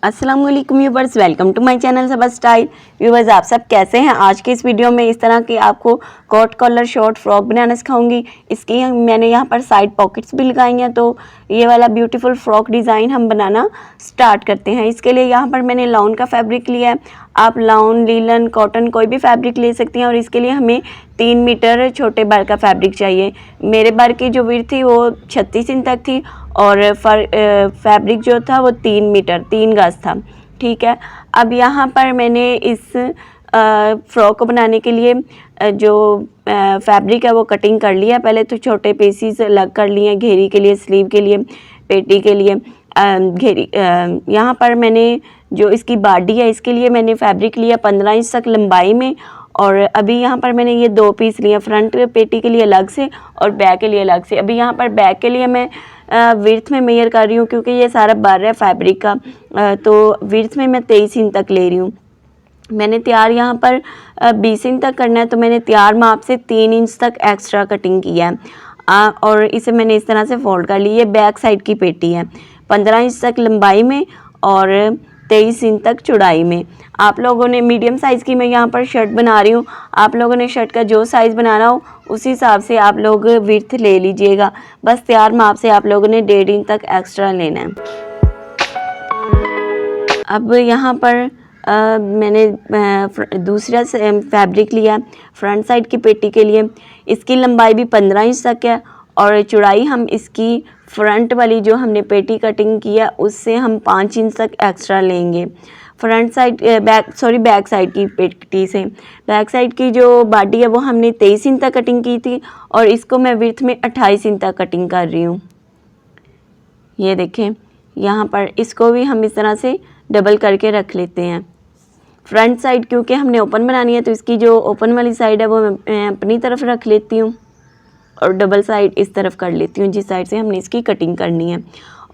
अस्सलाम वालेकुम viewers, welcome to my channel Saba style. Viewers, आप सब कैसे हैं? आज के इस वीडियो में इस तरह की आपको कोट कॉलर शॉर्ट फ्रॉक बनाना सिखाऊंगी। इसकी मैंने यहाँ पर साइड पॉकेट्स भी लगाई हैं। तो ये वाला ब्यूटीफुल फ्रॉक डिज़ाइन हम बनाना स्टार्ट करते हैं। इसके लिए यहाँ पर मैंने लाउन का फैब्रिक लिया है। आप लाउन, लीलन, कॉटन कोई भी फैब्रिक ले सकती हैं। और इसके लिए हमें 3 मीटर छोटे बार का फैब्रिक चाहिए। मेरे बार की जो विड्थ थी वो 36 इंच तक थी और फैब्रिक जो था वो 3 मीटर 3 गज था। ठीक है, अब यहाँ पर मैंने इस फ्रॉक को बनाने के लिए जो फैब्रिक है वो कटिंग कर लिया। पहले तो छोटे पीसीस अलग कर लिए, घेरी के लिए, स्लीव के लिए, पेटी के लिए। घेरी यहाँ पर मैंने जो इसकी बॉडी है इसके लिए मैंने फैब्रिक लिया 15 इंच तक लंबाई में। और अभी यहाँ पर मैंने ये 2 पीस लिए, फ्रंट पेटी के लिए अलग से और बैक के लिए अलग से। अभी यहाँ पर बैक के लिए मैं विड्थ में मेजर कर रही हूँ क्योंकि ये सारा बार है फैब्रिक का। तो विड्थ में मैं 23 इंच तक ले रही हूँ। मैंने तैयार यहाँ पर 20 इंच तक करना है, तो मैंने तैयार माप से 3 इंच तक एक्स्ट्रा कटिंग किया है। और इसे मैंने इस तरह से फोल्ड कर ली। ये बैक साइड की पेटी है, 15 इंच तक लंबाई में और 23 इंच तक चौड़ाई में। आप लोगों ने मीडियम साइज़ की मैं यहाँ पर शर्ट बना रही हूँ। आप लोगों ने शर्ट का जो साइज़ बनाना हो उसी हिसाब से आप लोग विड्थ ले लीजिएगा। बस तैयार माप से आप लोगों ने 1.5 इंच तक एक्स्ट्रा लेना है। अब यहाँ पर मैंने दूसरा फैब्रिक लिया फ्रंट साइड की पेटी के लिए। इसकी लंबाई भी 15 इंच तक है और चौड़ाई हम इसकी फ्रंट वाली जो हमने पेटी कटिंग किया उससे हम 5 इंच तक एक्स्ट्रा लेंगे। फ्रंट साइड बैक साइड की पेटी से बैक साइड की जो बॉडी है वो हमने 23 इंच तक कटिंग की थी और इसको मैं विड्थ में 28 इंच तक कटिंग कर रही हूँ। ये देखें, यहाँ पर इसको भी हम इस तरह से डबल करके रख लेते हैं। फ्रंट साइड क्योंकि हमने ओपन बनानी है तो इसकी जो ओपन वाली साइड है वो मैं अपनी तरफ रख लेती हूँ और डबल साइड इस तरफ कर लेती हूँ जिस साइड से हमने इसकी कटिंग करनी है।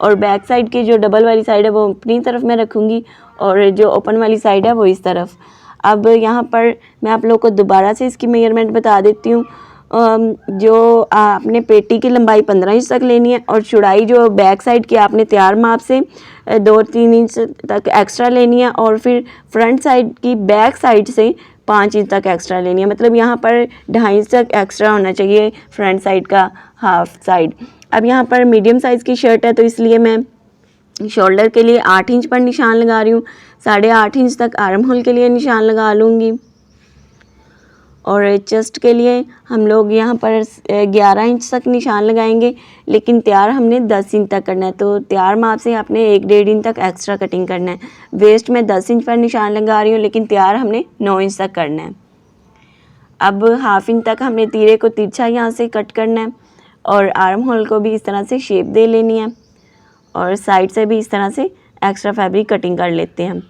और बैक साइड की जो डबल वाली साइड है वो अपनी तरफ मैं रखूँगी और जो ओपन वाली साइड है वो इस तरफ। अब यहाँ पर मैं आप लोग को दोबारा से इसकी मेजरमेंट बता देती हूँ। जो आपने पेटी की लंबाई 15 इंच तक लेनी है और चौड़ाई जो बैक साइड की आपने तैयार माप से 2-3 इंच तक एक्स्ट्रा लेनी है और फिर फ्रंट साइड की बैक साइड से 5 इंच तक एक्स्ट्रा लेनी है। मतलब यहाँ पर 2.5 इंच तक एक्स्ट्रा होना चाहिए फ्रंट साइड का हाफ साइड। अब यहाँ पर मीडियम साइज़ की शर्ट है तो इसलिए मैं शोल्डर के लिए 8 इंच पर निशान लगा रही हूँ। 8.5 इंच तक आर्म होल के लिए निशान लगा लूँगी और चेस्ट के लिए हम लोग यहाँ पर 11 इंच तक निशान लगाएंगे, लेकिन तैयार हमने 10 इंच तक करना है। तो तैयार माप से आपने 1-1.5 इंच तक एक्स्ट्रा कटिंग करना है। वेस्ट में 10 इंच पर निशान लगा रही हूँ लेकिन तैयार हमने 9 इंच तक करना है। अब हाफ इंच तक हमने तीरे को तिरछा यहाँ से कट करना है और आर्म होल को भी इस तरह से शेप दे लेनी है और साइड से भी इस तरह से एक्स्ट्रा फैब्रिक कटिंग कर लेते हैं।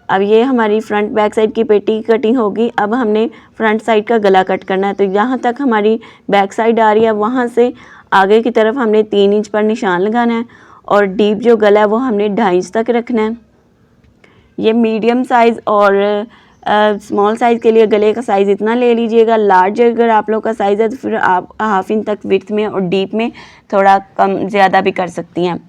अब ये हमारी फ्रंट बैक साइड की पेटी की कटिंग होगी। अब हमने फ्रंट साइड का गला कट करना है। तो जहाँ तक हमारी बैक साइड आ रही है वहाँ से आगे की तरफ हमने 3 इंच पर निशान लगाना है और डीप जो गला है वो हमने 2.5 इंच तक रखना है। ये मीडियम साइज़ और स्मॉल साइज़ के लिए गले का साइज़ इतना ले लीजिएगा। लार्ज अगर आप लोग का साइज़ है तो फिर आप हाफ इंच तक विड्थ में और डीप में थोड़ा कम ज़्यादा भी कर सकती हैं।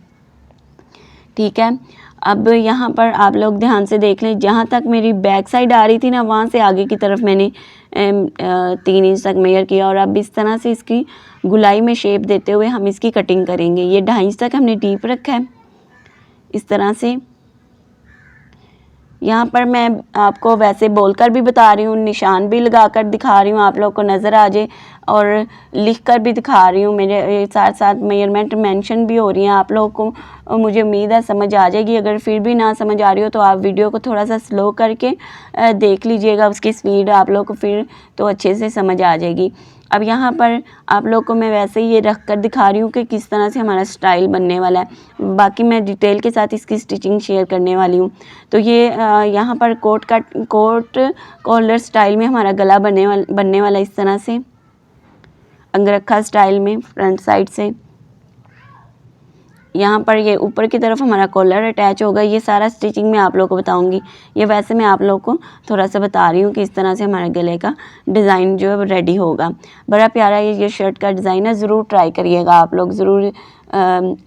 ठीक है, अब यहाँ पर आप लोग ध्यान से देख लें, जहाँ तक मेरी बैक साइड आ रही थी ना वहाँ से आगे की तरफ मैंने 3 इंच तक मेजर किया और अब इस तरह से इसकी गुलाई में शेप देते हुए हम इसकी कटिंग करेंगे। ये 2.5 इंच तक हमने डीप रखा है इस तरह से। यहाँ पर मैं आपको वैसे बोलकर भी बता रही हूँ, निशान भी लगाकर दिखा रही हूँ, आप लोग को नज़र आ जाए, और लिख कर भी दिखा रही हूँ। मेरे साथ साथ मेजरमेंट मेंशन भी हो रही हैं। आप लोगों को मुझे उम्मीद है समझ आ जाएगी। अगर फिर भी ना समझ आ रही हो तो आप वीडियो को थोड़ा सा स्लो करके देख लीजिएगा, उसकी स्पीड आप लोग को फिर तो अच्छे से समझ आ जाएगी। अब यहाँ पर आप लोग को मैं वैसे ही ये रख कर दिखा रही हूँ कि किस तरह से हमारा स्टाइल बनने वाला है। बाकी मैं डिटेल के साथ इसकी स्टिचिंग शेयर करने वाली हूँ। तो ये यहाँ पर कोट कॉलर स्टाइल में हमारा गला बनने वाला इस तरह से अंगरखा स्टाइल में फ्रंट साइड से। यहाँ पर ये ऊपर की तरफ हमारा कॉलर अटैच होगा। ये सारा स्टिचिंग मैं आप लोगों को बताऊंगी। ये वैसे मैं आप लोगों को थोड़ा सा बता रही हूँ कि इस तरह से हमारे गले का डिज़ाइन जो है रेडी होगा। बड़ा प्यारा ये शर्ट का डिज़ाइन है, ज़रूर ट्राई करिएगा आप लोग, ज़रूर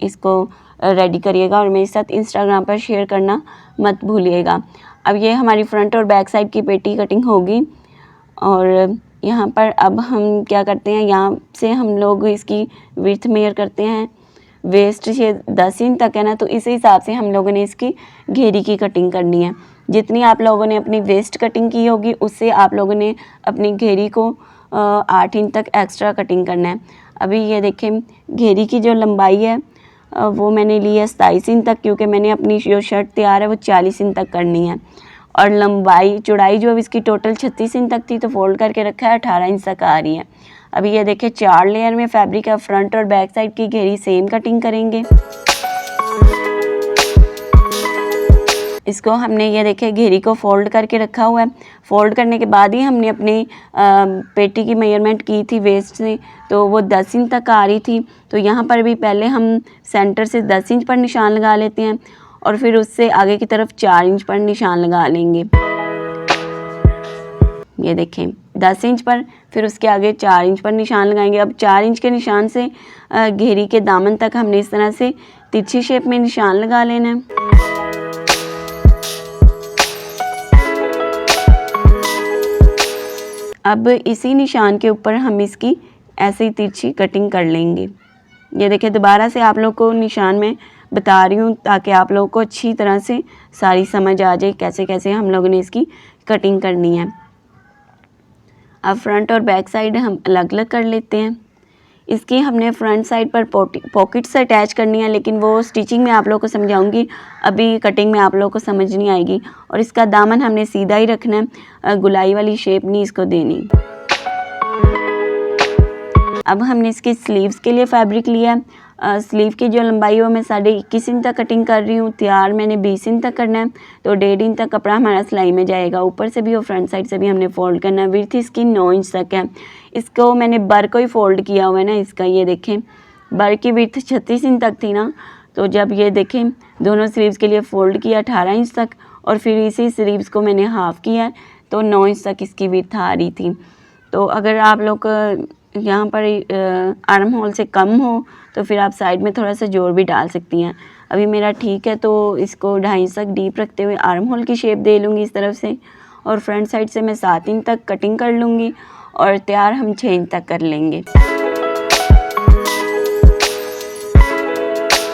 इसको रेडी करिएगा और मेरे साथ इंस्टाग्राम पर शेयर करना मत भूलिएगा। अब ये हमारी फ्रंट और बैक साइड की पेटी कटिंग होगी और यहाँ पर अब हम क्या करते हैं, यहाँ से हम लोग इसकी विड्थ मेजर करते हैं। वेस्ट से 10 इंच तक है ना, तो इस हिसाब से हम लोगों ने इसकी घेरी की कटिंग करनी है। जितनी आप लोगों ने अपनी वेस्ट कटिंग की होगी उससे आप लोगों ने अपनी घेरी को 8 इंच तक एक्स्ट्रा कटिंग करना है। अभी ये देखें, घेरी की जो लंबाई है वो मैंने ली है 27 इंच तक, क्योंकि मैंने अपनी जो शर्ट तैयार है वो 40 इंच तक करनी है। और लंबाई चौड़ाई जो अब इसकी टोटल 36 इंच तक थी, तो फोल्ड करके रखा है 18 इंच तक आ रही है। अभी ये देखिए 4 लेयर में फैब्रिक है, फ्रंट और बैक साइड की घेरी सेम कटिंग करेंगे। इसको हमने ये देखिए घेरी को फोल्ड करके रखा हुआ है। फोल्ड करने के बाद ही हमने अपनी पेटी की मेजरमेंट की थी वेस्ट से, तो वो 10 इंच तक आ रही थी। तो यहाँ पर भी पहले हम सेंटर से 10 इंच पर निशान लगा लेते हैं और फिर उससे आगे की तरफ 4 इंच पर निशान लगा लेंगे। ये देखें 10 इंच पर, फिर उसके आगे 4 इंच पर निशान लगाएंगे। अब 4 इंच के निशान से घेरी के दामन तक हमने इस तरह से तिरछी शेप में निशान लगा लेना है। अब इसी निशान के ऊपर हम इसकी ऐसे ही तिरछी कटिंग कर लेंगे। ये देखिए दोबारा से आप लोग को निशान में बता रही हूँ ताकि आप लोगों को अच्छी तरह से सारी समझ आ जाए कैसे कैसे हम लोगों ने इसकी कटिंग करनी है। अब फ्रंट और बैक साइड हम अलग अलग कर लेते हैं। इसकी हमने फ्रंट साइड पर पॉकेट्स अटैच करनी है, लेकिन वो स्टिचिंग में आप लोगों को समझाऊंगी, अभी कटिंग में आप लोगों को समझ नहीं आएगी। और इसका दामन हमने सीधा ही रखना है, गुलाई वाली शेप नहीं इसको देनी। अब हमने इसकी स्लीव्स के लिए फैब्रिक लिया है। स्लीव की जो लंबाई है मैं 21.5 इंच तक कटिंग कर रही हूँ। तैयार मैंने 20 इंच तक करना है, तो 1.5 इंच तक कपड़ा हमारा सिलाई में जाएगा। ऊपर से भी और फ्रंट साइड से भी हमने फोल्ड करना है। विड्थ इसकी 9 इंच तक है। इसको मैंने बर को ही फोल्ड किया हुआ है ना इसका। ये देखें बर की विड्थ 36 इंच तक थी ना, तो जब ये देखें दोनों स्लीव्स के लिए फ़ोल्ड किया 18 इंच तक और फिर इसी स्लीव्स को मैंने हाफ़ किया तो 9 इंच तक इसकी विड्थ आ रही थी। तो अगर आप लोग यहाँ पर आर्म होल से कम हो तो फिर आप साइड में थोड़ा सा जोर भी डाल सकती हैं। अभी मेरा ठीक है, तो इसको 2.5 इंच तक डीप रखते हुए आर्म होल की शेप दे लूँगी इस तरफ से, और फ्रंट साइड से मैं 7 इंच तक कटिंग कर लूँगी और तैयार हम 6 इंच तक कर लेंगे।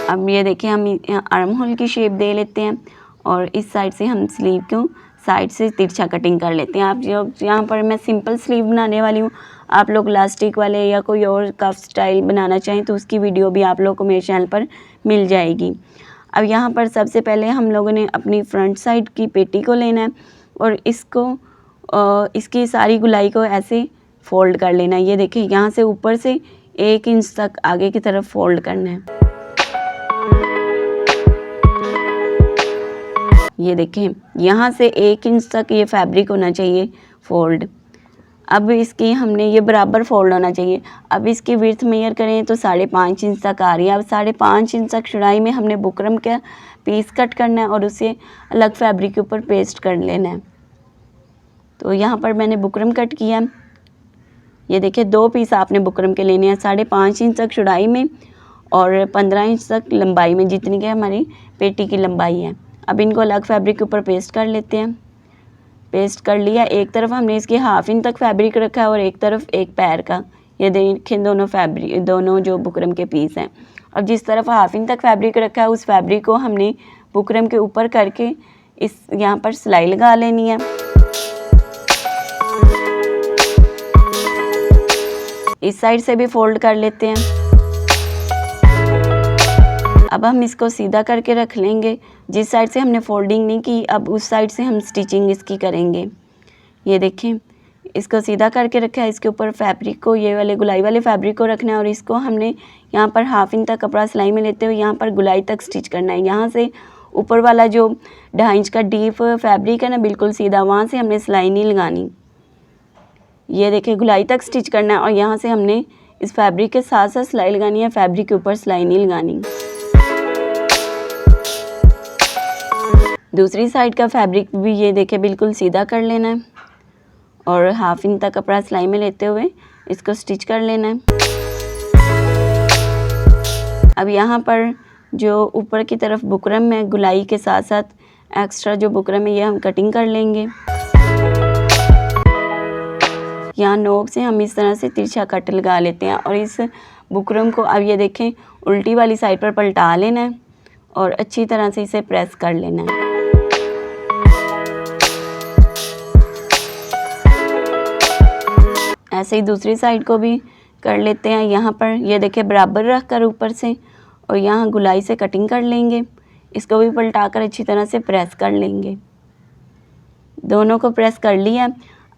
अब ये देखिए हम आर्म होल की शेप दे लेते हैं और इस साइड से हम स्लीव को साइड से तिरछा कटिंग कर लेते हैं। आप जो यहाँ पर मैं सिंपल स्लीव बनाने वाली हूँ, आप लोग इलास्टिक वाले या कोई और कफ स्टाइल बनाना चाहें तो उसकी वीडियो भी आप लोगों को मेरे चैनल पर मिल जाएगी। अब यहाँ पर सबसे पहले हम लोगों ने अपनी फ्रंट साइड की पेटी को लेना है और इसको इसकी सारी गुलाई को ऐसे फोल्ड कर लेना है। ये देखिए यहाँ से ऊपर से 1 इंच तक आगे की तरफ फोल्ड करना है। ये देखें यहाँ से 1 इंच तक ये फैब्रिक होना चाहिए फोल्ड। अब इसकी हमने ये बराबर फोल्ड होना चाहिए। अब इसकी विड्थ मेजर करें तो 5.5 इंच तक आ रही है। अब 5.5 इंच तक चौड़ाई में हमने बुकरम का पीस कट करना है और उसे अलग फैब्रिक के ऊपर पेस्ट कर लेना है। तो यहाँ पर मैंने बुकरम कट किया। ये देखिए 2 पीस आपने बुकरम के लेने हैं, 5.5 इंच तक चौड़ाई में और 15 इंच तक लंबाई में, जितनी कि हमारी पेटी की लंबाई है। अब इनको अलग फैब्रिक के ऊपर पेस्ट कर लेते हैं। पेस्ट कर लिया। एक तरफ हमने इसकी 1/2 इंच तक फैब्रिक रखा है और एक तरफ एक पैर का। ये देखें दोनों जो बुकरम के पीस हैं। अब जिस तरफ 1/2 इंच तक फैब्रिक रखा है उस फैब्रिक को हमने बुकरम के ऊपर करके इस यहाँ पर सिलाई लगा लेनी है। इस साइड से भी फोल्ड कर लेते हैं। अब हम इसको सीधा करके रख लेंगे। जिस साइड से हमने फोल्डिंग नहीं की अब उस साइड से हम स्टिचिंग इसकी करेंगे। ये देखें इसको सीधा करके रखा है। इसके ऊपर फैब्रिक को, ये वाले गुलाई वाले फैब्रिक को रखना है और इसको हमने यहाँ पर 1/2 इंच तक कपड़ा सिलाई में लेते हुए यहाँ पर गुलाई तक स्टिच करना है। यहाँ से ऊपर वाला जो 2.5 इंच का डीप फैब्रिक है ना बिल्कुल सीधा, वहाँ से हमने सिलाई नहीं लगानी। ये देखिए गुलाई तक स्टिच करना है और यहाँ से हमने इस फैब्रिक के साथ साथ सिलाई लगानी है, फैब्रिक के ऊपर सिलाई नहीं लगानी। दूसरी साइड का फैब्रिक भी ये देखिए बिल्कुल सीधा कर लेना है और 1/2 इंच तक कपड़ा सिलाई में लेते हुए इसको स्टिच कर लेना है। अब यहाँ पर जो ऊपर की तरफ बुकरम है गुलाई के साथ साथ एक्स्ट्रा जो बुकरम है ये हम कटिंग कर लेंगे। यहाँ नोक से हम इस तरह से तिरछा कट लगा लेते हैं और इस बुकरम को अब ये देखें उल्टी वाली साइड पर पलटा लेना है और अच्छी तरह से इसे प्रेस कर लेना है। ऐसे ही दूसरी साइड को भी कर लेते हैं। यहाँ पर ये देखिए बराबर रख कर ऊपर से और यहाँ गुलाई से कटिंग कर लेंगे। इसको भी पलटाकर अच्छी तरह से प्रेस कर लेंगे। दोनों को प्रेस कर लिया।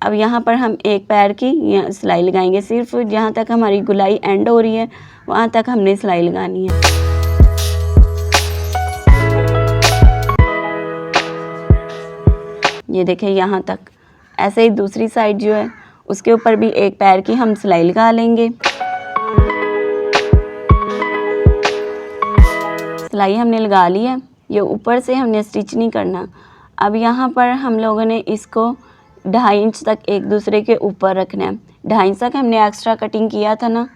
अब यहाँ पर हम एक पैर की सिलाई लगाएंगे। सिर्फ जहाँ तक हमारी गुलाई एंड हो रही है वहाँ तक हमने सिलाई लगानी है। ये देखें यहाँ तक। ऐसे ही दूसरी साइड जो है उसके ऊपर भी एक पैर की हम सिलाई लगा लेंगे। सिलाई हमने लगा ली है। ये ऊपर से हमने स्टिच नहीं करना। अब यहाँ पर हम लोगों ने इसको 2.5 इंच तक एक दूसरे के ऊपर रखना है। 2.5 इंच तक हमने एक्स्ट्रा कटिंग किया था ना,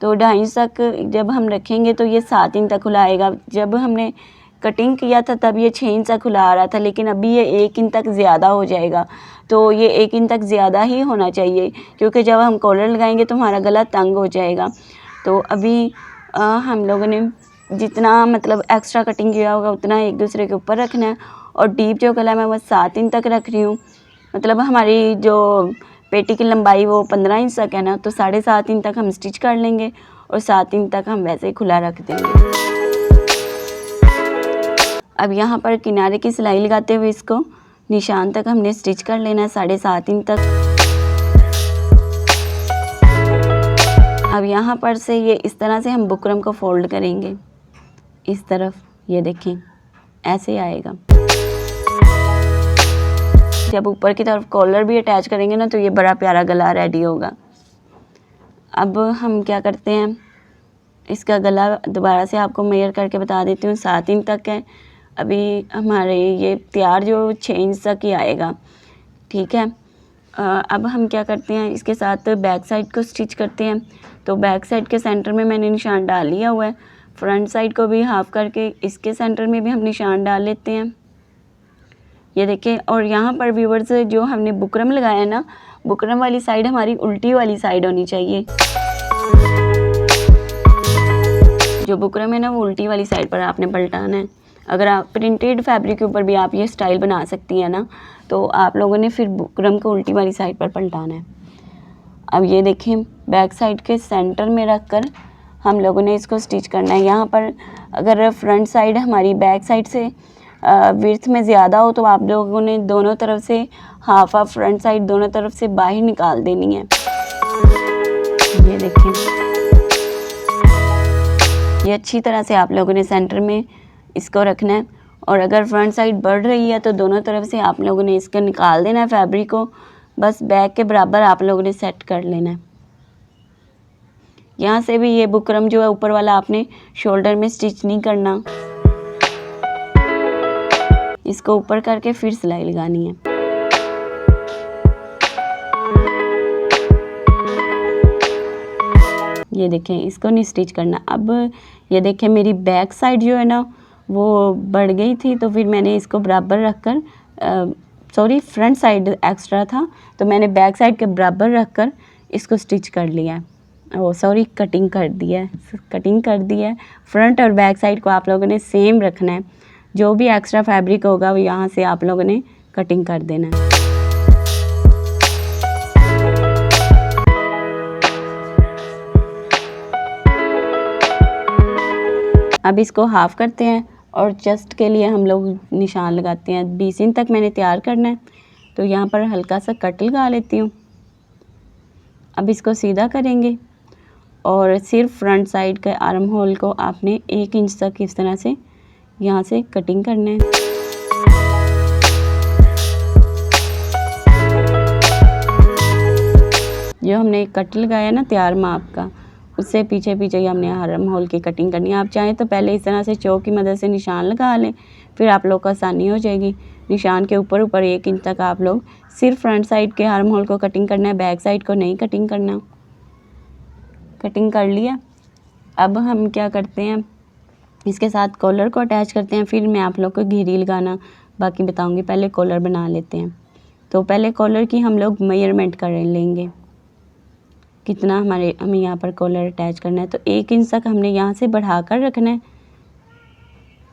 तो 2.5 इंच तक जब हम रखेंगे तो ये 7 इंच तक खुला आएगा। जब हमने कटिंग किया था तब ये 6 इंच तक खुला आ रहा था, लेकिन अभी ये 1 इंच तक ज़्यादा हो जाएगा। तो ये 1 इंच तक ज़्यादा ही होना चाहिए, क्योंकि जब हम कॉलर लगाएंगे तो हमारा गला तंग हो जाएगा। तो अभी हम लोगों ने जितना मतलब एक्स्ट्रा कटिंग किया होगा उतना एक दूसरे के ऊपर रखना है। और डीप जो गला मैं वो 7 इंच तक रख रही हूँ। मतलब हमारी जो पेटी की लंबाई वो 15 इंच तक है ना, तो 7.5 इंच तक हम स्टिच कर लेंगे और 7 इंच तक हम वैसे ही खुला रख देंगे। अब यहाँ पर किनारे की सिलाई लगाते हुए इसको निशान तक हमने स्टिच कर लेना है 7.5 इंच तक। अब यहाँ पर से ये इस तरह से हम बुकरम को फोल्ड करेंगे इस तरफ। ये देखें ऐसे आएगा। जब ऊपर की तरफ कॉलर भी अटैच करेंगे ना तो ये बड़ा प्यारा गला रेडी होगा। अब हम क्या करते हैं, इसका गला दोबारा से आपको मेजर करके बता देती हूँ। 7 इंच तक है। अभी हमारे ये तैयार जो 6 इंच तक ही आएगा, ठीक है। अब हम क्या करते हैं, इसके साथ बैक साइड को स्टिच करते हैं। तो बैक साइड के सेंटर में मैंने निशान डाल लिया हुआ है। फ्रंट साइड को भी हाफ करके इसके सेंटर में भी हम निशान डाल लेते हैं। ये देखिए। और यहाँ पर व्यूवर्स जो हमने बुकरम लगाया है ना, बुकरम वाली साइड हमारी उल्टी वाली साइड होनी चाहिए। जो बुकरम है ना वो उल्टी वाली साइड पर आपने पलटाना है। अगर आप प्रिंटेड फैब्रिक के ऊपर भी आप ये स्टाइल बना सकती हैं ना, तो आप लोगों ने फिर बुकरम को उल्टी वाली साइड पर पलटाना है। अब ये देखें बैक साइड के सेंटर में रख कर हम लोगों ने इसको स्टिच करना है। यहाँ पर अगर फ्रंट साइड हमारी बैक साइड से विड्थ में ज़्यादा हो तो आप लोगों ने दोनों तरफ से हाफ फ्रंट साइड दोनों तरफ से बाहर निकाल देनी है। ये देखें, ये अच्छी तरह से आप लोगों ने सेंटर में इसको रखना है। और अगर फ्रंट साइड बढ़ रही है तो दोनों तरफ से आप लोगों ने इसको निकाल देना है फैब्रिक को। बस बैक के बराबर आप लोगों ने सेट कर लेना है। यहाँ से भी ये बुकरम जो है ऊपर वाला आपने शोल्डर में स्टिच नहीं करना, इसको ऊपर करके फिर सिलाई लगानी है। ये देखें इसको नहीं स्टिच करना। अब ये देखें मेरी बैक साइड जो है ना वो बढ़ गई थी, तो फिर मैंने इसको बराबर रखकर सॉरी फ्रंट साइड एक्स्ट्रा था तो मैंने बैक साइड के बराबर रखकर इसको स्टिच कर लिया। सॉरी कटिंग कर दी है। फ्रंट और बैक साइड को आप लोगों ने सेम रखना है। जो भी एक्स्ट्रा फैब्रिक होगा वो यहाँ से आप लोगों ने कटिंग कर देना है। अब इसको हाफ करते हैं और चेस्ट के लिए हम लोग निशान लगाते हैं। 20 इंच तक मैंने तैयार करना है, तो यहाँ पर हल्का सा कट लगा लेती हूँ। अब इसको सीधा करेंगे और सिर्फ फ्रंट साइड के आर्म होल को आपने 1 इंच तक इस तरह से यहाँ से कटिंग करना है। जो हमने कट लगाया ना तैयार माप का, उससे पीछे पीछे ही हमने आर्म होल की कटिंग करनी है। आप चाहें तो पहले इस तरह से चौक की मदद से निशान लगा लें, फिर आप लोग को आसानी हो जाएगी। निशान के ऊपर 1 इंच तक आप लोग सिर्फ फ्रंट साइड के आर्म होल को कटिंग करना है, बैक साइड को नहीं कटिंग करना। कटिंग कर लिया। अब हम क्या करते हैं, इसके साथ कॉलर को अटैच करते हैं, फिर मैं आप लोग को घेरी लगाना बाकी बताऊंगी। पहले कॉलर बना लेते हैं। तो पहले कॉलर की हम लोग मेजरमेंट कर लेंगे, कितना हमें यहाँ पर कॉलर अटैच करना है। तो 1 इंच तक हमने यहाँ से बढ़ा कर रखना है,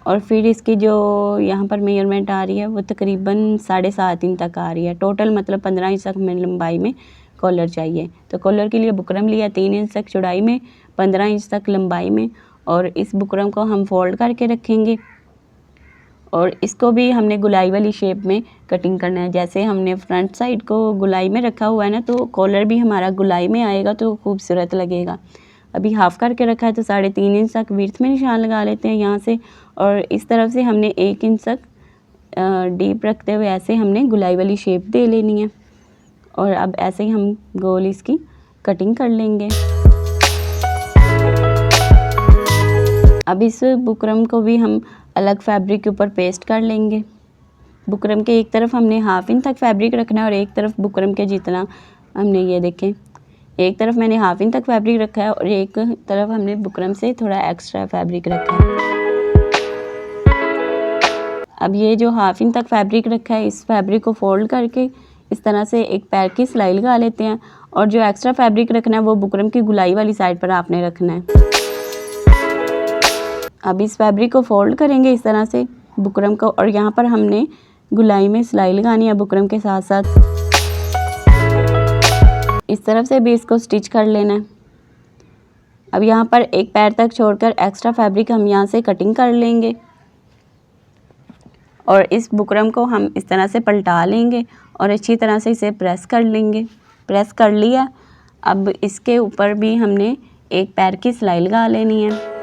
और फिर इसकी जो यहाँ पर मेजरमेंट आ रही है वो तकरीबन 7.5 इंच तक आ रही है। टोटल मतलब 15 इंच तक हमें लंबाई में कॉलर चाहिए। तो कॉलर के लिए बुकरम लिया 3 इंच तक चौड़ाई में, 15 इंच तक लंबाई में, और इस बुकरम को हम फोल्ड करके रखेंगे। और इसको भी हमने गुलाई वाली शेप में कटिंग करना है। जैसे हमने फ्रंट साइड को गुलाई में रखा हुआ है ना, तो कॉलर भी हमारा गुलाई में आएगा तो खूबसूरत लगेगा। अभी हाफ करके रखा है तो 3.5 इंच तक विड्थ में निशान लगा लेते हैं यहाँ से, और इस तरफ से हमने 1 इंच तक डीप रखते हुए ऐसे हमने गुलाई वाली शेप दे लेनी है। और अब ऐसे ही हम गोल इसकी कटिंग कर लेंगे। अब इस बुकरम को भी हम अलग फैब्रिक के ऊपर पेस्ट कर लेंगे। बुकरम के एक तरफ हमने 1/2 इंच तक फैब्रिक रखना है, और एक तरफ बुकरम के जितना हमने, ये देखें, एक तरफ मैंने 1/2 इंच तक फैब्रिक रखा है और एक तरफ हमने बुकरम से थोड़ा एक्स्ट्रा फैब्रिक रखा है। अब ये जो 1/2 इंच तक फैब्रिक रखा है, इस फैब्रिक को फोल्ड करके इस तरह से एक पैर की सिलाई लगा लेते हैं, और जो एक्स्ट्रा फैब्रिक रखना है वो बुकरम की गुलाई वाली साइड पर आपने रखना है। अब इस फैब्रिक को फोल्ड करेंगे इस तरह से बुकरम को, और यहाँ पर हमने गुलाई में सिलाई लगानी है बुकरम के साथ साथ। इस तरफ से भी इसको स्टिच कर लेना है। अब यहाँ पर एक पैर तक छोड़कर एक्स्ट्रा फैब्रिक हम यहाँ से कटिंग कर लेंगे, और इस बुकरम को हम इस तरह से पलटा लेंगे और अच्छी तरह से इसे प्रेस कर लेंगे। प्रेस कर लिया। अब इसके ऊपर भी हमने एक पैर की सिलाई लगा लेनी है।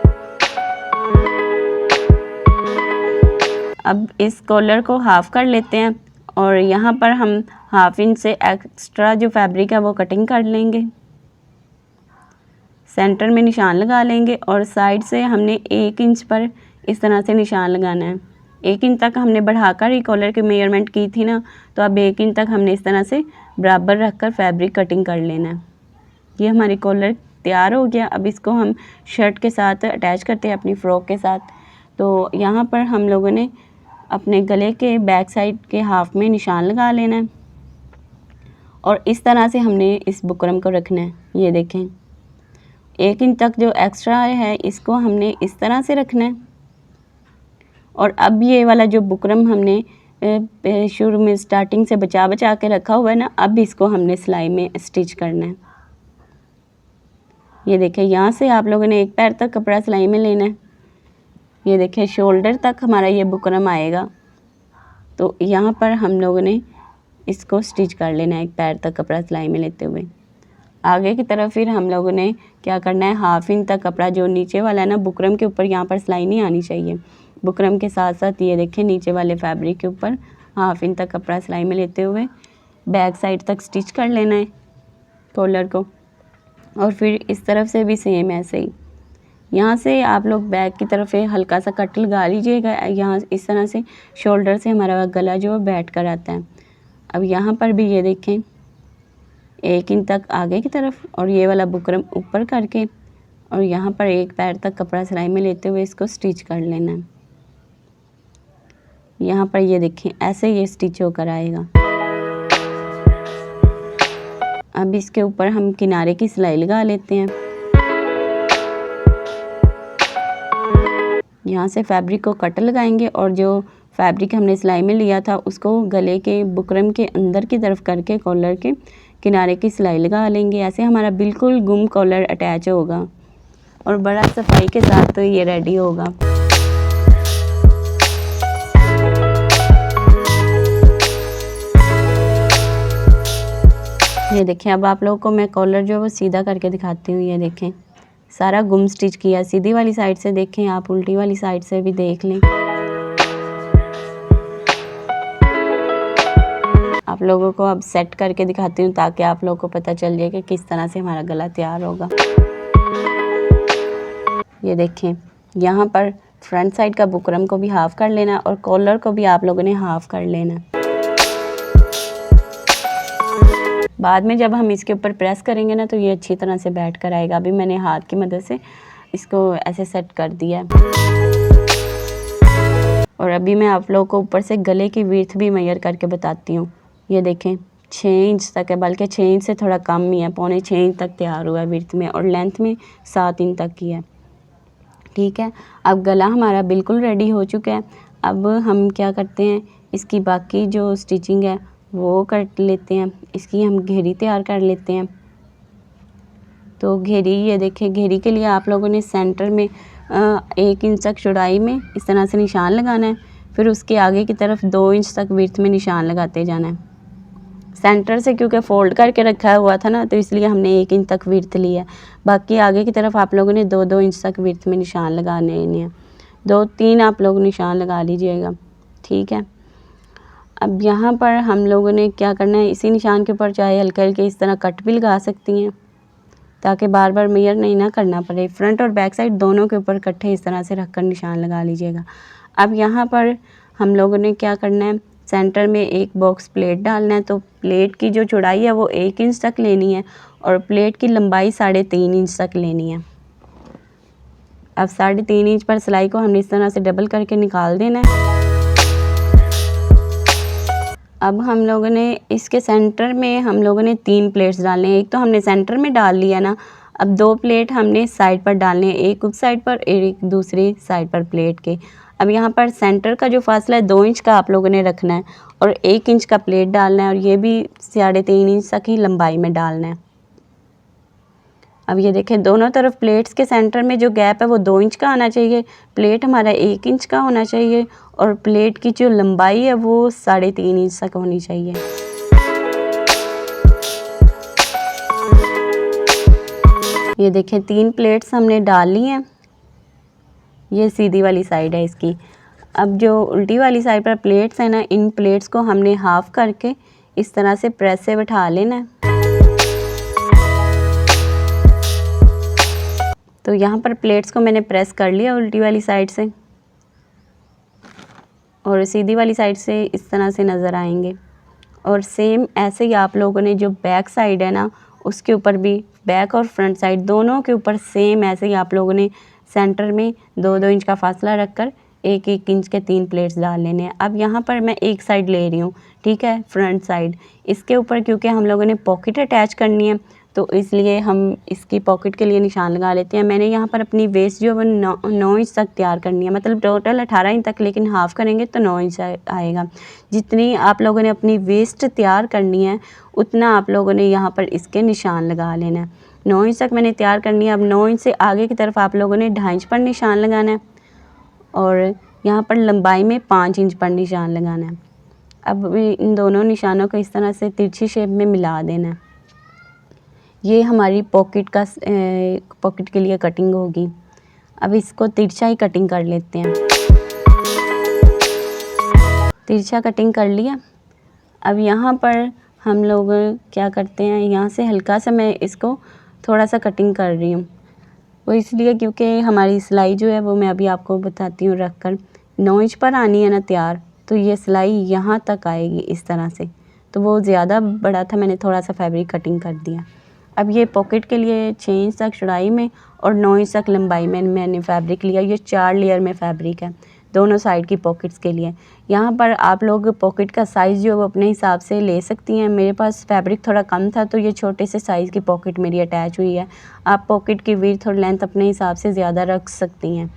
अब इस कॉलर को हाफ कर लेते हैं, और यहाँ पर हम 1/2 इंच से एक्स्ट्रा जो फैब्रिक है वो कटिंग कर लेंगे। सेंटर में निशान लगा लेंगे, और साइड से हमने 1 इंच पर इस तरह से निशान लगाना है। 1 इंच तक हमने बढ़ाकर ही कॉलर की मेजरमेंट की थी ना, तो अब 1 इंच तक हमने इस तरह से बराबर रखकर फैब्रिक कटिंग कर लेना है। ये हमारी कॉलर तैयार हो गया। अब इसको हम शर्ट के साथ अटैच करते हैं, अपनी फ़्रॉक के साथ। तो यहाँ पर हम लोगों ने अपने गले के बैक साइड के हाफ में निशान लगा लेना है, और इस तरह से हमने इस बुकरम को रखना है। ये देखें, 1 इंच तक जो एक्स्ट्रा है इसको हमने इस तरह से रखना है। और अब ये वाला जो बुकरम हमने शुरू में स्टार्टिंग से बचा बचा के रखा हुआ है ना, अब इसको हमने सिलाई में स्टिच करना है। ये देखें, यहाँ से आप लोगों ने एक पैर तक कपड़ा सिलाई में लेना है। ये देखें, शोल्डर तक हमारा ये बुकरम आएगा, तो यहाँ पर हम लोगों ने इसको स्टिच कर लेना है एक पैर तक कपड़ा सिलाई में लेते हुए। आगे की तरफ फिर हम लोगों ने क्या करना है, 1/2 इंच तक कपड़ा जो नीचे वाला है ना बुकरम के ऊपर, यहाँ पर सिलाई नहीं आनी चाहिए। बुकरम के साथ साथ ये देखें नीचे वाले फैब्रिक के ऊपर 1/2 इंच तक कपड़ा सिलाई में लेते हुए बैक साइड तक स्टिच कर लेना है कॉलर को। और फिर इस तरफ से भी सेम ऐसे ही, यहाँ से आप लोग बैक की तरफ हल्का सा कट लगा लीजिएगा। यहाँ इस तरह से शोल्डर से हमारा गला जो है बैठ कर आता है। अब यहाँ पर भी ये देखें, 1 इंच तक आगे की तरफ, और ये वाला बुकरम ऊपर करके, और यहाँ पर एक पैर तक कपड़ा सिलाई में लेते हुए इसको स्टिच कर लेना है। यहाँ पर ये देखें, ऐसे ये स्टिच होकर आएगा। अब इसके ऊपर हम किनारे की सिलाई लगा लेते हैं। यहाँ से फैब्रिक को कट लगाएंगे, और जो फैब्रिक हमने सिलाई में लिया था उसको गले के बुकरम के अंदर की तरफ करके कॉलर के किनारे की सिलाई लगा लेंगे। ऐसे हमारा बिल्कुल गुम कॉलर अटैच होगा, और बड़ा सफाई के साथ तो ये रेडी होगा। ये देखें, अब आप लोगों को मैं कॉलर जो है वो सीधा करके दिखाती हूँ। ये देखें, सारा गुम स्टिच किया। सीधी वाली साइड से देखें, आप उल्टी वाली साइड से भी देख लें। आप लोगों को अब सेट करके दिखाती हूँ ताकि आप लोगों को पता चल जाए कि किस तरह से हमारा गला तैयार होगा। ये देखें, यहाँ पर फ्रंट साइड का बुकरम को भी हाफ कर लेना, और कॉलर को भी आप लोगों ने हाफ कर लेना। बाद में जब हम इसके ऊपर प्रेस करेंगे ना, तो ये अच्छी तरह से बैठ कर आएगा। अभी मैंने हाथ की मदद से इसको ऐसे सेट कर दिया है। और अभी मैं आप लोगों को ऊपर से गले की विड्थ भी मेजर करके बताती हूँ। ये देखें 6 इंच तक है, बल्कि 6 इंच से थोड़ा कम ही है, पौने 6 इंच तक तैयार हुआ है विड्थ में, और लेंथ में 7 इंच तक की है। ठीक है, अब गला हमारा बिल्कुल रेडी हो चुका है। अब हम क्या करते हैं, इसकी बाकी जो स्टिचिंग है वो कर लेते हैं। इसकी हम घेरी तैयार कर लेते हैं। तो घेरी, ये देखिए घेरी के लिए आप लोगों ने सेंटर में 1 इंच तक चौड़ाई में इस तरह से निशान लगाना है। फिर उसके आगे की तरफ 2 इंच तक विड्थ में निशान लगाते जाना है। सेंटर से क्योंकि फोल्ड करके रखा हुआ था ना, तो इसलिए हमने 1 इंच तक विड्थ लिया है। बाकी आगे की तरफ आप लोगों ने 2-2 इंच तक विड्थ में निशान लगाने हैं। 2-3 आप लोग निशान लगा लीजिएगा। ठीक है, अब यहाँ पर हम लोगों ने क्या करना है, इसी निशान के ऊपर चाहे हल्के हल्के इस तरह कट भी लगा सकती हैं, ताकि बार बार मेजर नहीं ना करना पड़े। फ्रंट और बैक साइड दोनों के ऊपर इकट्ठे इस तरह से रखकर निशान लगा लीजिएगा। अब यहाँ पर हम लोगों ने क्या करना है, सेंटर में एक बॉक्स प्लेट डालना है। तो प्लेट की जो चौड़ाई है वो 1 इंच तक लेनी है, और प्लेट की लंबाई 3.5 इंच तक लेनी है। अब 3.5 इंच पर सिलाई को हमने इस तरह से डबल करके निकाल देना है। अब हम लोगों ने इसके सेंटर में हम लोगों ने 3 प्लेट्स डालने हैं। एक तो हमने सेंटर में डाल लिया ना, अब 2 प्लेट हमने साइड पर डालने हैं, एक उस साइड पर एक दूसरी साइड पर प्लेट के। अब यहाँ पर सेंटर का जो फासला है 2 इंच का आप लोगों ने रखना है, और 1 इंच का प्लेट डालना है, और ये भी 3.5 इंच तक ही लंबाई में डालना है। अब ये देखें, दोनों तरफ प्लेट्स के सेंटर में जो गैप है वो 2 इंच का आना चाहिए, प्लेट हमारा 1 इंच का होना चाहिए, और प्लेट की जो लंबाई है वो 3.5 इंच तक होनी चाहिए। ये देखें 3 प्लेट्स हमने डाल ली हैं। ये सीधी वाली साइड है इसकी। अब जो उल्टी वाली साइड पर प्लेट्स हैं ना, इन प्लेट्स को हमने हाफ करके इस तरह से प्रेस से बैठा लेना है। तो यहाँ पर प्लेट्स को मैंने प्रेस कर लिया उल्टी वाली साइड से, और सीधी वाली साइड से इस तरह से नज़र आएंगे। और सेम ऐसे ही आप लोगों ने जो बैक साइड है ना, उसके ऊपर भी, बैक और फ्रंट साइड दोनों के ऊपर सेम ऐसे ही आप लोगों ने सेंटर में 2-2 इंच का फासला रखकर 1-1 इंच के 3 प्लेट्स डाल लेने हैं। अब यहाँ पर मैं एक साइड ले रही हूँ, ठीक है, फ्रंट साइड। इसके ऊपर क्योंकि हम लोगों ने पॉकेट अटैच करनी है, तो इसलिए हम इसकी पॉकेट के लिए निशान लगा लेते हैं। मैंने यहाँ पर अपनी वेस्ट जो है 9 इंच तक तैयार करनी है, मतलब टोटल 18 इंच तक, लेकिन हाफ़ करेंगे तो 9 इंच आएगा। जितनी आप लोगों ने अपनी वेस्ट तैयार करनी है उतना आप लोगों ने यहाँ पर इसके निशान लगा लेना है। 9 इंच तक मैंने तैयार करनी है। अब 9 इंच से आगे की तरफ आप लोगों ने 2.5 इंच पर निशान लगाना है, और यहाँ पर लंबाई में 5 इंच पर निशान लगाना है। अब इन दोनों निशानों को इस तरह से तिरछी शेप में मिला देना है। ये हमारी पॉकेट के लिए कटिंग होगी। अब इसको तिरछा ही कटिंग कर लेते हैं। तिरछा कटिंग कर लिया। अब यहाँ पर हम लोग क्या करते हैं, यहाँ से हल्का सा मैं इसको थोड़ा सा कटिंग कर रही हूँ। वो इसलिए क्योंकि हमारी सिलाई जो है वो मैं अभी आपको बताती हूँ, रख कर 9 इंच पर आनी है ना तैयार, तो ये सिलाई यहाँ तक आएगी इस तरह से। तो वो ज़्यादा बड़ा था, मैंने थोड़ा सा फैब्रिक कटिंग कर दिया। अब ये पॉकेट के लिए 6 इंच तक चौड़ाई में और 9 इंच तक लंबाई में मैंने फैब्रिक लिया। ये 4 लेयर में फैब्रिक है दोनों साइड की पॉकेट्स के लिए। यहाँ पर आप लोग पॉकेट का साइज़ जो है वो अपने हिसाब से ले सकती हैं। मेरे पास फैब्रिक थोड़ा कम था, तो ये छोटे से साइज़ की पॉकेट मेरी अटैच हुई है। आप पॉकेट की विड्थ और लेंथ अपने हिसाब से ज़्यादा रख सकती हैं।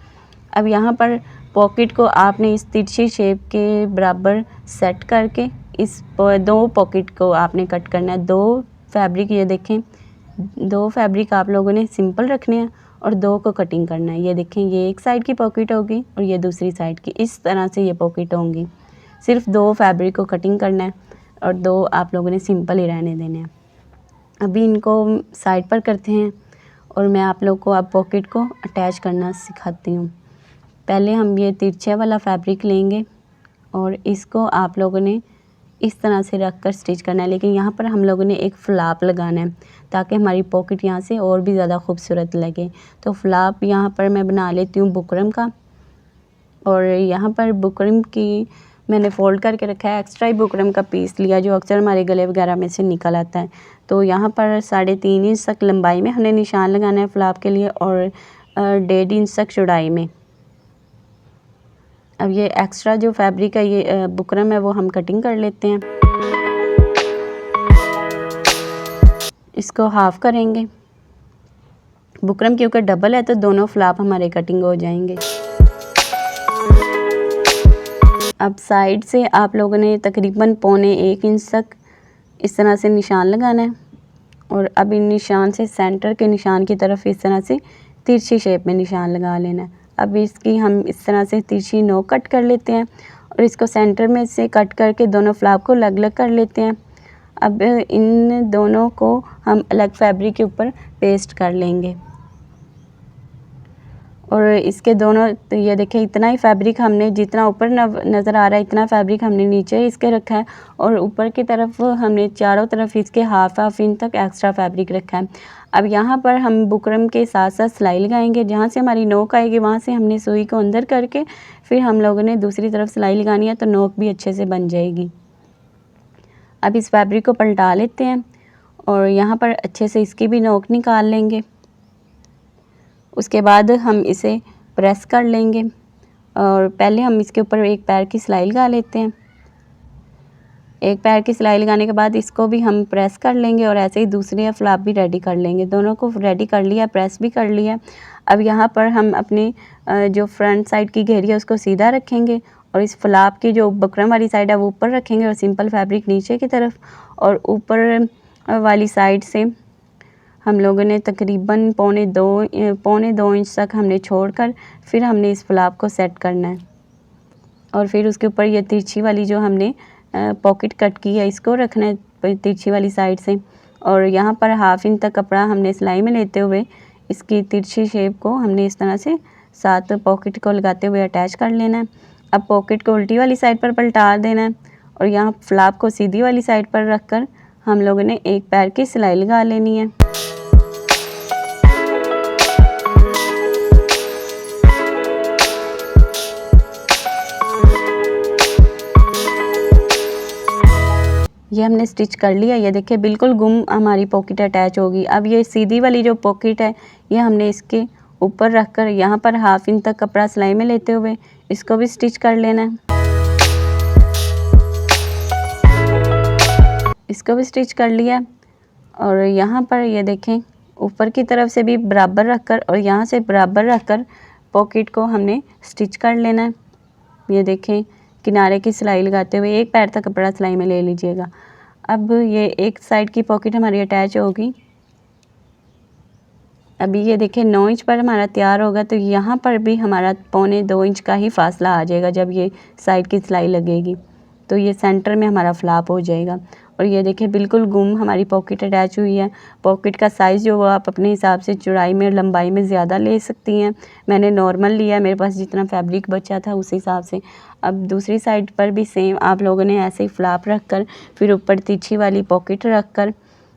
अब यहाँ पर पॉकेट को आपने इस तिरछी शेप के बराबर सेट करके इस 2 पॉकेट को आपने कट करना है। 2 फैब्रिक, ये देखें 2 फैब्रिक आप लोगों ने सिंपल रखने हैं और 2 को कटिंग करना है। ये देखें, ये एक साइड की पॉकेट होगी और ये दूसरी साइड की, इस तरह से ये पॉकेट होंगी। सिर्फ 2 फैब्रिक को कटिंग करना है और 2 आप लोगों ने सिंपल ही रहने देने हैं। अभी इनको साइड पर करते हैं और मैं आप लोग को अब पॉकेट को अटैच करना सिखाती हूँ। पहले हम ये तिरछे वाला फैब्रिक लेंगे और इसको आप लोगों ने इस तरह से रख कर स्टिच करना है, लेकिन यहाँ पर हम लोगों ने एक फ्लाप लगाना है ताकि हमारी पॉकेट यहाँ से और भी ज़्यादा खूबसूरत लगे। तो फ्लाप यहाँ पर मैं बना लेती हूँ बुकरम का, और यहाँ पर बुकरम की मैंने फ़ोल्ड करके रखा है। एक्स्ट्रा ही बुकरम का पीस लिया जो अक्सर हमारे गले वगैरह में से निकल आता है। तो यहाँ पर 3.5 इंच तक लंबाई में हमने निशान लगाना है फ्लाप के लिए, और 1.5 इंच तक चौड़ाई में। अब ये एक्स्ट्रा जो फैब्रिक है, ये बुकरम है, वो हम कटिंग कर लेते हैं। इसको हाफ करेंगे। बुकरम क्योंकि डबल है तो दोनों फ्लाप हमारे कटिंग हो जाएंगे। अब साइड से आप लोगों ने तकरीबन 1.25 इंच तक इस तरह से निशान लगाना है और अब इन निशान से सेंटर के निशान की तरफ इस तरह से तिरछी शेप में निशान लगा लेना है। अब इसकी हम इस तरह से तिरछी नोक कट कर लेते हैं और इसको सेंटर में से कट करके दोनों फ्लाप को अलग अलग कर लेते हैं। अब इन दोनों को हम अलग फैब्रिक के ऊपर पेस्ट कर लेंगे और इसके दोनों, तो ये देखिए इतना ही फैब्रिक हमने, जितना ऊपर नज़र आ रहा है इतना फैब्रिक हमने नीचे इसके रखा है और ऊपर की तरफ हमने चारों तरफ इसके हाफ इंच तक एक्स्ट्रा फैब्रिक रखा है। अब यहाँ पर हम बुकरम के साथ साथ सिलाई लगाएंगे। जहाँ से हमारी नोक आएगी वहाँ से हमने सुई को अंदर करके फिर हम लोगों ने दूसरी तरफ सिलाई लगानी है, तो नोक भी अच्छे से बन जाएगी। अब इस फैब्रिक को पलटा लेते हैं और यहाँ पर अच्छे से इसकी भी नोक निकाल लेंगे। उसके बाद हम इसे प्रेस कर लेंगे और पहले हम इसके ऊपर एक पैर की सिलाई लगा लेते हैं। एक पैर की सिलाई लगाने के बाद इसको भी हम प्रेस कर लेंगे और ऐसे ही दूसरे फ्लाप भी रेडी कर लेंगे। दोनों को रेडी कर लिया, प्रेस भी कर लिया। अब यहाँ पर हम अपनी जो फ्रंट साइड की घेरी है उसको सीधा रखेंगे और इस फ्लाप की जो बुकरम वाली साइड है वो ऊपर रखेंगे और सिंपल फैब्रिक नीचे की तरफ, और ऊपर वाली साइड से हम लोगों ने तकरीबन 1.25 इंच तक हमने छोड़कर फिर हमने इस फ्लाप को सेट करना है और फिर उसके ऊपर ये तिरछी वाली जो हमने पॉकेट कट की है इसको रखना है तिरछी वाली साइड से, और यहाँ पर हाफ इंच तक कपड़ा हमने सिलाई में लेते हुए इसकी तिरछी शेप को हमने इस तरह से साथ पॉकेट को लगाते हुए अटैच कर लेना है। अब पॉकेट को उल्टी वाली साइड पर पलटा देना है और यहाँ फ्लाप को सीधी वाली साइड पर रखकर हम लोगों ने एक पैर की सिलाई लगा लेनी है। ये हमने स्टिच कर लिया। ये देखिए बिल्कुल गुम हमारी पॉकेट अटैच होगी। अब ये सीधी वाली जो पॉकेट है ये हमने इसके ऊपर रखकर यहाँ पर हाफ इंच तक कपड़ा सिलाई में लेते हुए इसको भी स्टिच कर लेना है। इसको भी स्टिच कर लिया और यहाँ पर ये देखें ऊपर की तरफ से भी बराबर रखकर और यहाँ से बराबर रखकर पॉकेट को हमने स्टिच कर लेना है। ये देखें किनारे की सिलाई लगाते हुए एक पैर तक कपड़ा सिलाई में ले लीजिएगा। अब ये एक साइड की पॉकेट हमारी अटैच होगी। अभी ये देखें 9 इंच पर हमारा तैयार होगा, तो यहाँ पर भी हमारा 1.25 इंच का ही फासला आ जाएगा। जब ये साइड की सिलाई लगेगी तो ये सेंटर में हमारा फ्लाप हो जाएगा। और ये देखें बिल्कुल गुम हमारी पॉकेट अटैच हुई है। पॉकेट का साइज़ जो वो आप अपने हिसाब से चौड़ाई में लंबाई में ज़्यादा ले सकती हैं। मैंने नॉर्मल लिया, मेरे पास जितना फैब्रिक बचा था उस हिसाब से। अब दूसरी साइड पर भी सेम आप लोगों ने ऐसे ही फ्लाप रख कर फिर ऊपर तिरछी वाली पॉकेट रख कर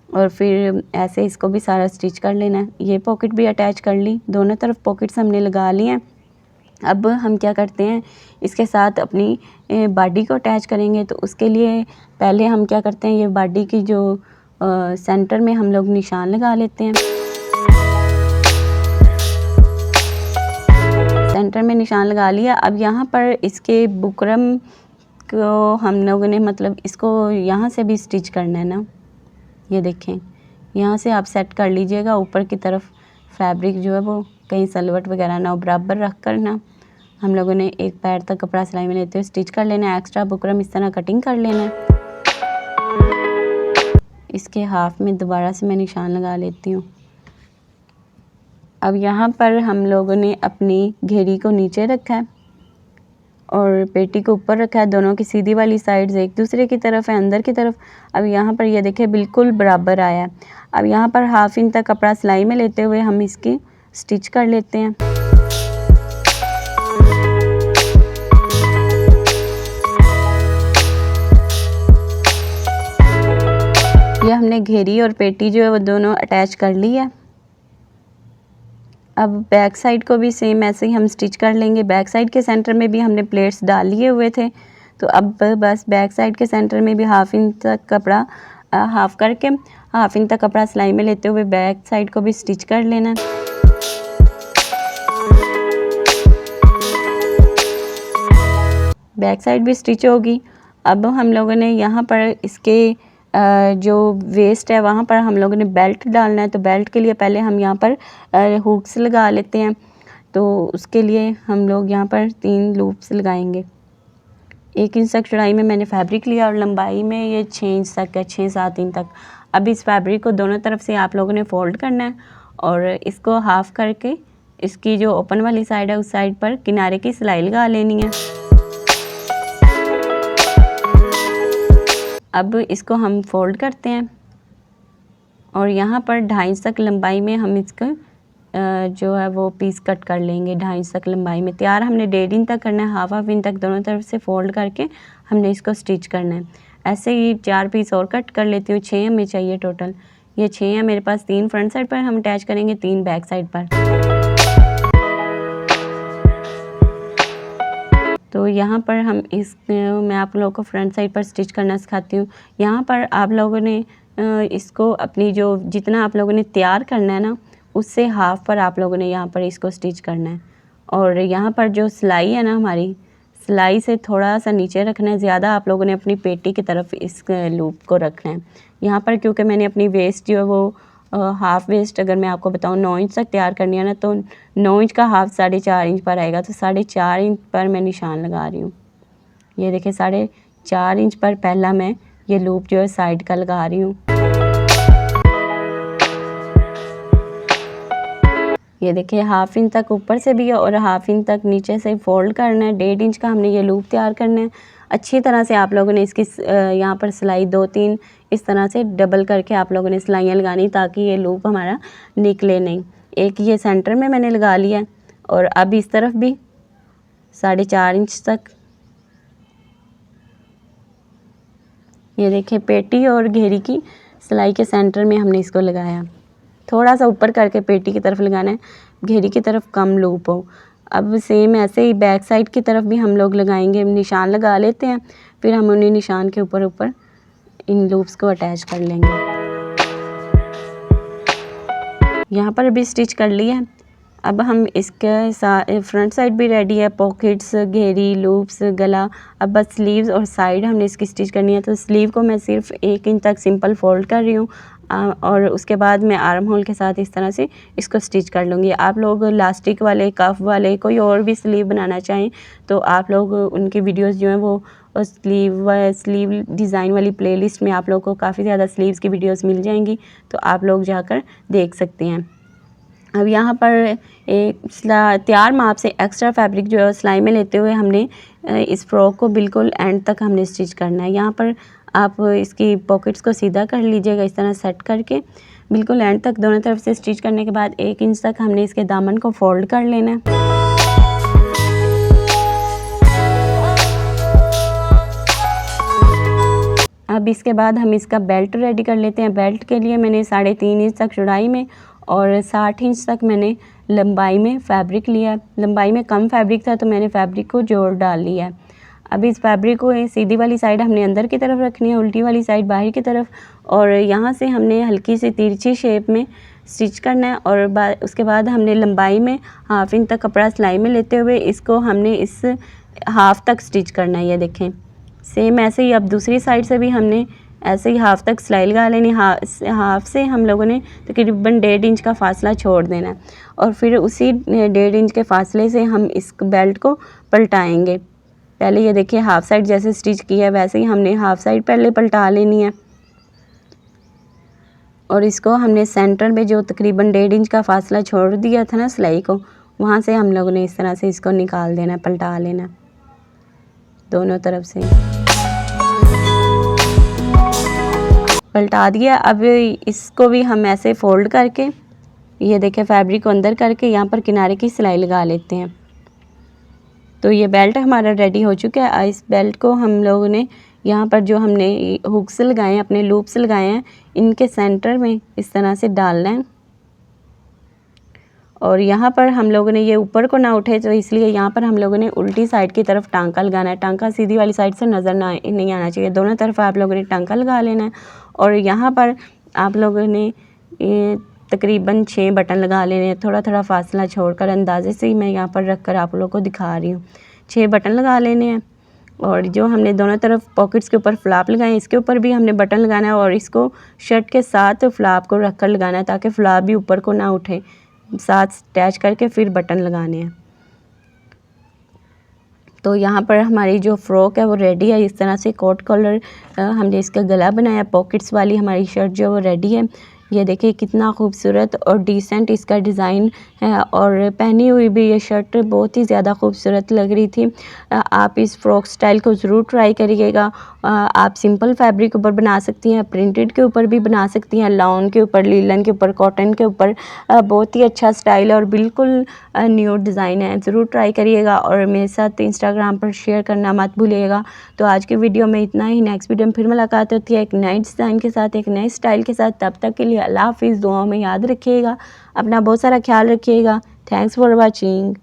और फिर ऐसे इसको भी सारा स्टिच कर लेना है। ये पॉकेट भी अटैच कर ली, दोनों तरफ पॉकेट्स हमने लगा ली हैं। अब हम क्या करते हैं, इसके साथ अपनी बॉडी को अटैच करेंगे। तो उसके लिए पहले हम क्या करते हैं, ये बॉडी की जो सेंटर में हम लोग निशान लगा लेते हैं। सेंटर में निशान लगा लिया। अब यहाँ पर इसके बुकरम को हम लोगों ने मतलब इसको यहाँ से भी स्टिच करना है ना। ये देखें यहाँ से आप सेट कर लीजिएगा। ऊपर की तरफ फैब्रिक जो है वो कहीं सलवट वगैरह ना हो, बराबर रख कर ना हम लोगों ने एक पैर तक कपड़ा सिलाई में लेते हुए स्टिच कर लेना है। एक्स्ट्रा बुकरम इस तरह कटिंग कर लेना है। इसके हाफ में दोबारा से मैं निशान लगा लेती हूँ। अब यहाँ पर हम लोगों ने अपनी घेरी को नीचे रखा है और पेटी को ऊपर रखा है। दोनों की सीधी वाली साइड्स एक दूसरे की तरफ है, अंदर की तरफ। अब यहाँ पर ये देखें बिल्कुल बराबर आया है। अब यहाँ पर हाफ इंच तक कपड़ा सिलाई में लेते हुए हम इसकी स्टिच कर लेते हैं। ये हमने घेरी और पेटी जो है वो दोनों अटैच कर ली है। अब बैक साइड को भी सेम ऐसे ही हम स्टिच कर लेंगे। बैक साइड के सेंटर में भी हमने प्लेट्स डाल लिए हुए थे, तो अब बस बैक साइड के सेंटर में भी हाफ इंच तक कपड़ा हाफ करके हाफ इंच तक कपड़ा सिलाई में लेते हुए बैक साइड को भी स्टिच कर लेना है। बैक साइड भी स्टिच होगी। अब हम लोगों ने यहाँ पर इसके जो वेस्ट है वहाँ पर हम लोगों ने बेल्ट डालना है। तो बेल्ट के लिए पहले हम यहाँ पर हुक्स लगा लेते हैं। तो उसके लिए हम लोग यहाँ पर 3 लूप्स लगाएंगे। 1 इंच तक चौड़ाई में मैंने फैब्रिक लिया और लंबाई में ये 6 इंच तक है, 6-7 इंच तक। अब इस फैब्रिक को दोनों तरफ से आप लोगों ने फोल्ड करना है और इसको हाफ करके इसकी जो ओपन वाली साइड है उस साइड पर किनारे की सिलाई लगा लेनी है। अब इसको हम फोल्ड करते हैं और यहाँ पर 2.5 इंच तक लंबाई में हम इसका जो है वो पीस कट कर लेंगे। 2.5 इंच तक लंबाई में तैयार हमने 1.5 इंच तक करना है। हाफ इंच तक दोनों तरफ से फोल्ड करके हमने इसको स्टिच करना है। ऐसे ही 4 पीस और कट कर लेती हूँ। 6 हमें चाहिए टोटल। ये 6 है मेरे पास। 3 फ्रंट साइड पर हम अटैच करेंगे, 3 बैक साइड पर। तो यहाँ पर हम मैं आप लोगों को फ्रंट साइड पर स्टिच करना सिखाती हूँ। यहाँ पर आप लोगों ने इसको अपनी जो जितना आप लोगों ने तैयार करना है ना उससे हाफ पर आप लोगों ने यहाँ पर इसको स्टिच करना है। और यहाँ पर जो सिलाई है ना हमारी सिलाई से थोड़ा सा नीचे रखना है। ज़्यादा आप लोगों ने अपनी पेटी की तरफ इस लूप को रखना है। यहाँ पर क्योंकि मैंने अपनी वेस्ट जो है वो हाफ वेस्ट अगर मैं आपको बताऊँ 9 इंच तक तैयार करनी है ना, तो 9 इंच का हाफ 4.5 इंच पर आएगा। तो 4.5 इंच पर मैं निशान लगा रही हूँ। ये देखिए 4.5 इंच पर पहला मैं ये लूप जो है साइड का लगा रही हूँ। ये देखिए हाफ इंच तक ऊपर से भी और हाफ इंच तक नीचे से फोल्ड करना है। 1.5 इंच का हमने ये लूप तैयार करना है। अच्छी तरह से आप लोगों ने इसकी यहाँ पर सिलाई 2-3 इस तरह से डबल करके आप लोगों ने सिलाइयाँ लगानी ताकि ये लूप हमारा निकले नहीं। एक ये सेंटर में मैंने लगा लिया है और अब इस तरफ भी 4.5 इंच तक। ये देखिए पेटी और घेरी की सिलाई के सेंटर में हमने इसको लगाया। थोड़ा सा ऊपर करके पेटी की तरफ लगाना है, घेरी की तरफ कम लूप हो। अब सेम ऐसे ही बैक साइड की तरफ भी हम लोग लगाएंगे। निशान लगा लेते हैं, फिर हम उन्हीं निशान के ऊपर ऊपर इन लूप्स को अटैच कर लेंगे। यहाँ पर भी स्टिच कर लिया है। अब हम इसके फ्रंट साइड भी रेडी है। पॉकेट्स, घेरी, लूप्स, गला। अब बस स्लीव्स और साइड हमने इसकी स्टिच करनी है। तो स्लीव को मैं सिर्फ 1 इंच तक सिंपल फोल्ड कर रही हूँ और उसके बाद मैं आर्म होल के साथ इस तरह से इसको स्टिच कर लूँगी। आप लोग लास्टिक वाले, कफ वाले, कोई और भी स्लीव बनाना चाहें तो आप लोग उनकी वीडियोस जो हैं वो स्लीव डिज़ाइन वाली प्लेलिस्ट में आप लोग को काफ़ी ज़्यादा स्लीव्स की वीडियोस मिल जाएंगी, तो आप लोग जाकर देख सकते हैं। अब यहाँ पर एक तैयार माप से एक्स्ट्रा फैब्रिक जो है सिलाई में लेते हुए हमने इस फ्रॉक को बिल्कुल एंड तक हमने स्टिच करना है। यहाँ पर आप इसकी पॉकेट्स को सीधा कर लीजिएगा इस तरह सेट करके बिल्कुल एंड तक। दोनों तरफ से स्टिच करने के बाद 1 इंच तक हमने इसके दामन को फोल्ड कर लेना है। अब इसके बाद हम इसका बेल्ट रेडी कर लेते हैं। बेल्ट के लिए मैंने 3.5 इंच तक चौड़ाई में और 60 इंच तक मैंने लंबाई में फ़ैब्रिक लिया। लंबाई में कम फैब्रिक था तो मैंने फैब्रिक को जोड़ डाल लिया है। अब इस फैब्रिक को सीधी वाली साइड हमने अंदर की तरफ रखनी है, उल्टी वाली साइड बाहर की तरफ, और यहाँ से हमने हल्की सी तिरछी शेप में स्टिच करना है। और उसके बाद हमने लंबाई में हाफ इंच तक कपड़ा सिलाई में लेते हुए इसको हमने इस हाफ तक स्टिच करना है। ये देखें सेम ऐसे ही अब दूसरी साइड से भी हमने ऐसे ही हाफ तक सिलाई लगा लेनी। हाफ से हम लोगों ने तकरीबन 1.5 इंच का फासला छोड़ देना है और फिर उसी 1.5 इंच के फासले से हम इस बेल्ट को पलटाएंगे। पहले ये देखिए हाफ साइड जैसे स्टिच किया है वैसे ही हमने हाफ साइड पहले पलटा लेनी है और इसको हमने सेंटर में जो तकरीबन 1.5 इंच का फासला छोड़ दिया था ना सिलाई को, वहाँ से हम लोगों ने इस तरह से इसको निकाल देना, पलटा लेना दोनों तरफ से। पलटा दिया। अब इसको भी हम ऐसे फोल्ड करके ये देखें फैब्रिक को अंदर करके यहाँ पर किनारे की सिलाई लगा लेते हैं। तो ये बेल्ट हमारा रेडी हो चुका है। इस बेल्ट को हम लोगों ने यहाँ पर जो हमने हुक्स लगाए हैं, अपने लूप्स लगाए हैं, इनके सेंटर में इस तरह से डालना है। और यहाँ पर हम लोगों ने ये ऊपर को ना उठे तो इसलिए यहाँ पर हम लोगों ने उल्टी साइड की तरफ टांका लगाना है। टांका सीधी वाली साइड से नज़र नहीं आना चाहिए। दोनों तरफ आप लोगों ने टांका लगा लेना है। और यहाँ पर आप लोगों ने तकरीबन 6 बटन लगा लेने हैं। थोड़ा थोड़ा फासला छोड़कर अंदाजे से ही मैं यहाँ पर रख कर आप लोगों को दिखा रही हूँ। 6 बटन लगा लेने हैं और जो हमने दोनों तरफ पॉकेट्स के ऊपर फ्लाप लगाए इसके ऊपर भी हमने बटन लगाना है और इसको शर्ट के साथ फ्लाप को रख कर लगाना है ताकि फ्लाप भी ऊपर को ना उठे। साथ अटैच करके फिर बटन लगाने हैं। तो यहाँ पर हमारी जो फ़्रॉक है वो रेडी है। इस तरह से कोट कॉलर हमने इसका गला बनाया, पॉकेट्स वाली हमारी शर्ट जो वो रेडी है। ये देखिए कितना खूबसूरत और डिसेंट इसका डिज़ाइन है और पहनी हुई भी ये शर्ट बहुत ही ज़्यादा खूबसूरत लग रही थी। आप इस फ्रॉक स्टाइल को ज़रूर ट्राई करिएगा। आप सिंपल फैब्रिक ऊपर बना सकती हैं, प्रिंटेड के ऊपर भी बना सकती हैं, लॉन के ऊपर, लीलन के ऊपर, कॉटन के ऊपर। बहुत ही अच्छा स्टाइल है और बिल्कुल न्यू डिज़ाइन है। ज़रूर ट्राई करिएगा और मेरे साथ इंस्टाग्राम पर शेयर करना मत भूलिएगा। तो आज की वीडियो में इतना ही। नेक्स्ट वीडियो में फिर मुलाकात होती है एक नए डिज़ाइन के साथ, एक नए स्टाइल के साथ। तब तक के लिए अल्लाह हाफ़िज़। दुआओं में याद रखिएगा, अपना बहुत सारा ख्याल रखिएगा। Thanks for watching.